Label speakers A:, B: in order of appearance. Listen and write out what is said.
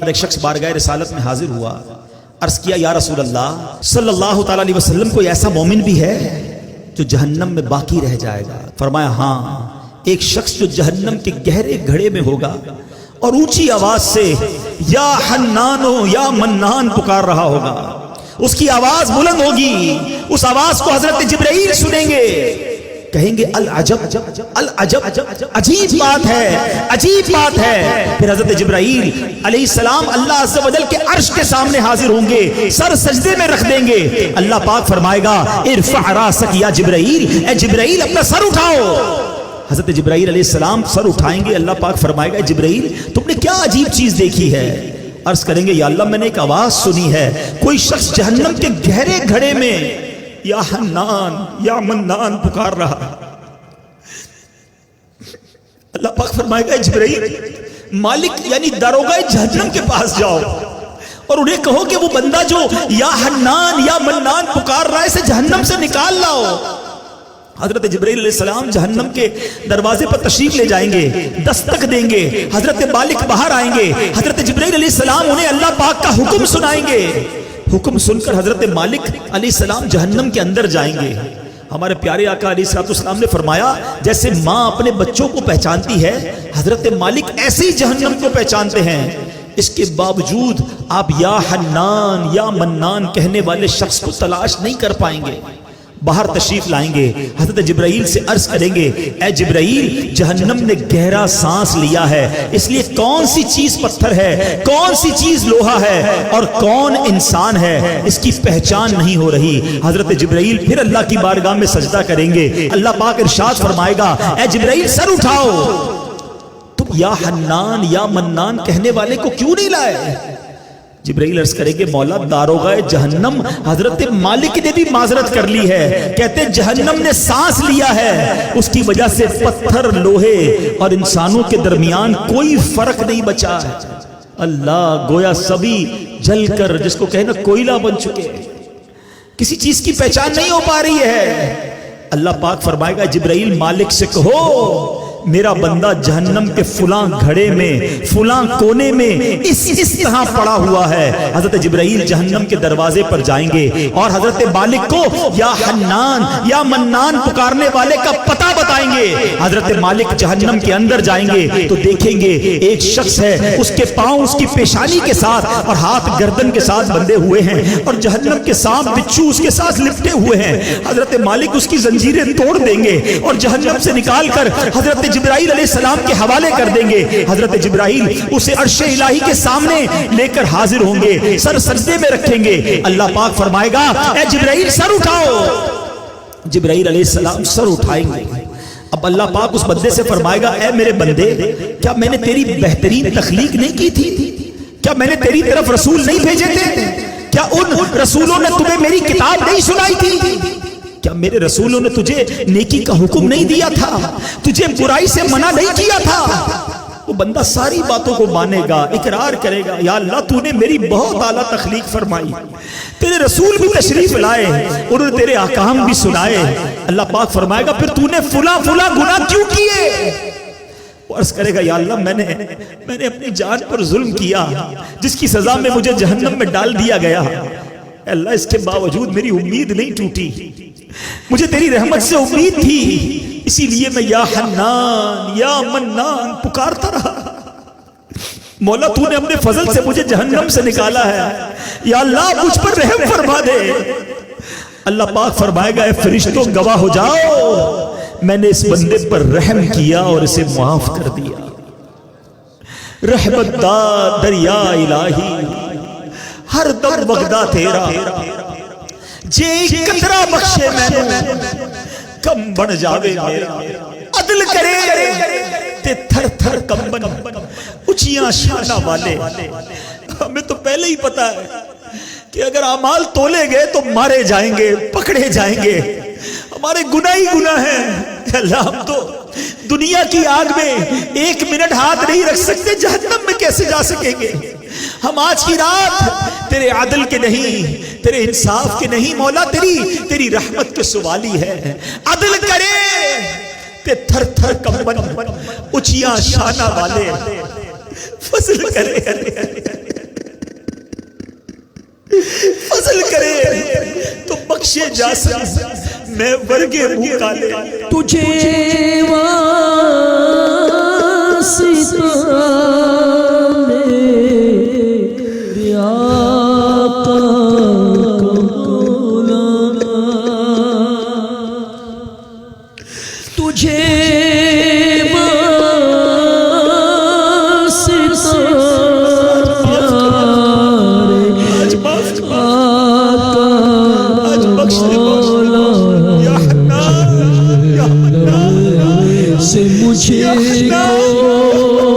A: ایک شخص بارگاہ رسالت میں حاضر ہوا، عرض کیا یا رسول اللہ صلی اللہ تعالی علیہ وسلم، کوئی ایسا مومن بھی ہے جو جہنم میں باقی رہ جائے گا؟ فرمایا ہاں، ایک شخص جو جہنم کے گہرے گھڑے میں ہوگا اور اونچی آواز سے یا حنانو یا منان پکار رہا ہوگا، اس کی آواز بلند ہوگی، اس آواز کو حضرت جبرائیل سنیں گے، کہیں گے العجب العجب، عجیب بات ہے، عجیب بات ہے۔ پھر حضرت جبرائیل علیہ السلام اللہ عز و جل کے عرش کے سامنے حاضر ہوں گے، سر سجدے میں رکھ دیں گے۔ اللہ پاک فرمائے گا ارفع راسک یا جبرائیل، اے جبرائیل اپنا سر اٹھاؤ۔ حضرت جبرائیل علیہ السلام سر اٹھائیں گے، اللہ پاک فرمائے گا جبرائیل تم نے کیا عجیب چیز دیکھی ہے؟ عرض کریں گے یا اللہ میں نے ایک آواز سنی ہے، کوئی شخص جہنم کے گہرے گھڑے میں یا حنان یا منان پکار رہا۔ اللہ پاک فرمائے گا جبرائیل مالک یعنی داروغہ جہنم کے پاس جاؤ اور انہیں کہو کہ وہ بندہ جو یا حنان یا منان پکار رہا ہے اسے جہنم سے نکال لاؤ۔ حضرت جبرائیل علیہ السلام جہنم کے دروازے پر تشریف لے جائیں گے، دستک دیں گے، حضرت مالک باہر آئیں گے، حضرت جبرائیل علیہ السلام انہیں اللہ پاک کا حکم سنائیں گے۔ حکم سن کر حضرت مالک علیہ السلام جہنم کے اندر جائیں گے۔ ہمارے پیارے آقا علیہ السلام نے فرمایا جیسے ماں اپنے بچوں کو پہچانتی ہے، حضرت مالک ایسے ہی جہنم کو پہچانتے ہیں۔ اس کے باوجود آپ یا حنان یا منان کہنے والے شخص کو تلاش نہیں کر پائیں گے۔ باہر تشریف لائیں گے، حضرت جبرائیل سے عرض کریں گے اے جبرائیل جہنم نے گہرا سانس لیا ہے، اس لیے کون سی چیز پتھر ہے، کون سی چیز لوہا ہے اور کون انسان ہے اس کی پہچان نہیں ہو رہی۔ حضرت جبرائیل پھر اللہ کی بارگاہ میں سجدہ کریں گے، اللہ پاک ارشاد فرمائے گا اے جبرائیل سر اٹھاؤ، تم یا حنان یا منان کہنے والے کو کیوں نہیں لائے؟ جبرائیل عرض کریں گے مولا داروغہ جہنم حضرت مالک نے بھی معذرت کر لی ہے، کہتے جہنم نے سانس لیا ہے، اس کی وجہ سے پتھر لوہے اور انسانوں کے درمیان کوئی فرق نہیں بچا ہے۔ اللہ گویا سبھی جل کر جس کو کہنا کوئلہ بن چکے، کسی چیز کی پہچان نہیں ہو پا رہی ہے۔ اللہ پاک فرمائے گا جبرائیل مالک سے کہو میرا بندہ جہنم کے فلاں گھڑے میں فلاں کونے میں اس طرح پڑا ہوا ہے۔ حضرت جبرائیل جہنم کے دروازے پر جائیں گے اور حضرت مالک کو یا حنان یا منان پکارنے والے کا پتہ بتائیں گے۔ حضرت مالک جہنم کے اندر جائیں گے تو دیکھیں گے ایک شخص ہے، اس کے پاؤں اس کی پیشانی کے ساتھ اور ہاتھ گردن کے ساتھ بندھے ہوئے ہیں اور جہنم کے سانپ بچھو اس کے ساتھ لپٹے ہوئے ہیں۔ حضرت مالک اس کی زنجیریں توڑ دیں گے اور جہنم سے نکال کر حضرت جبرائیل علیہ السلام کے حوالے کر دیں گے۔ حضرت جبرائیل اسے عرش الہی کے سامنے لے کر حاضر ہوں گے، سر سجدے میں رکھیں گے۔ اللہ پاک فرمائے گا اے جبرائیل سر اٹھاؤ۔ جبرائیل علیہ السلام سر اٹھائیں گے۔ اب اللہ پاک اس بندے سے فرمائے گا اے میرے بندے کیا میں نے تیری بہترین تخلیق نہیں کی تھی؟ کیا میں نے تیری طرف رسول نہیں بھیجے تھے؟ کیا ان رسولوں نے تمہیں میری کتاب نہیں سنائی تھی؟ کیا میرے رسولوں نے تجھے نیکی کا حکم نہیں دیا تھا؟ تجھے برائی سے منع نہیں کیا تھا؟ وہ بندہ ساری باتوں کو مانے گا، اقرار کرے گا یا اللہ تو نے میری بہت اعلیٰ تخلیق فرمائی، تیرے رسول بھی تشریف لائے، انہوں نے تیرے احکام بھی سنائے۔ اللہ پاک فرمائے گا پھر تو نے فلاں فلاں گناہ کیوں کیے؟ وہ عرض کرے گا یا اللہ میں نے اپنی جان پر ظلم کیا جس کی سزا میں مجھے جہنم میں ڈال دیا گیا۔ اللہ اس کے باوجود میری امید نہیں ٹوٹی، مجھے تیری رحمت سے امید تھی، اسی لیے میں یا حنان یا منان پکارتا رہا۔ مولا تو نے اپنے فضل سے مجھے جہنم سے نکالا ہے، یا اللہ مجھ پر رحم فرما دے۔ اللہ پاک فرمائے گا اے فرشتوں گواہ ہو جاؤ میں نے اس بندے پر رحم کیا اور اسے معاف کر دیا۔ رحمت دا دریا الہی ہر دم وغدا تیرا، جے قطرہ بخشے میں کم بن جاوے میرا، عدل کرے تے تھر تھر کمبن اچیاں شانہ والے۔ ہمیں تو پہلے ہی پتا ہے کہ اگر اعمال تولے گئے تو مارے جائیں گے، پکڑے جائیں گے، ہمارے گناہ ہی گناہ ہیں۔ اللہ ہم تو دنیا کی آگ میں ایک منٹ ہاتھ نہیں رکھ سکتے، جہنم میں کیسے جا سکیں گے؟ ہم آج کی رات تیرے عدل کے نہیں، تیرے انصاف کے نہیں مولا، تیری رحمت کے سوالی ہے۔ عدل کرے تے تھر تھر کمبن اچیاں شانہ والے، فضل کرے فضل کرے تو بخشے جا سکے، میں ورگے منہ کالے
B: تجھے واسطہ میرے آقا مولانا، تجھے سے مجھے کو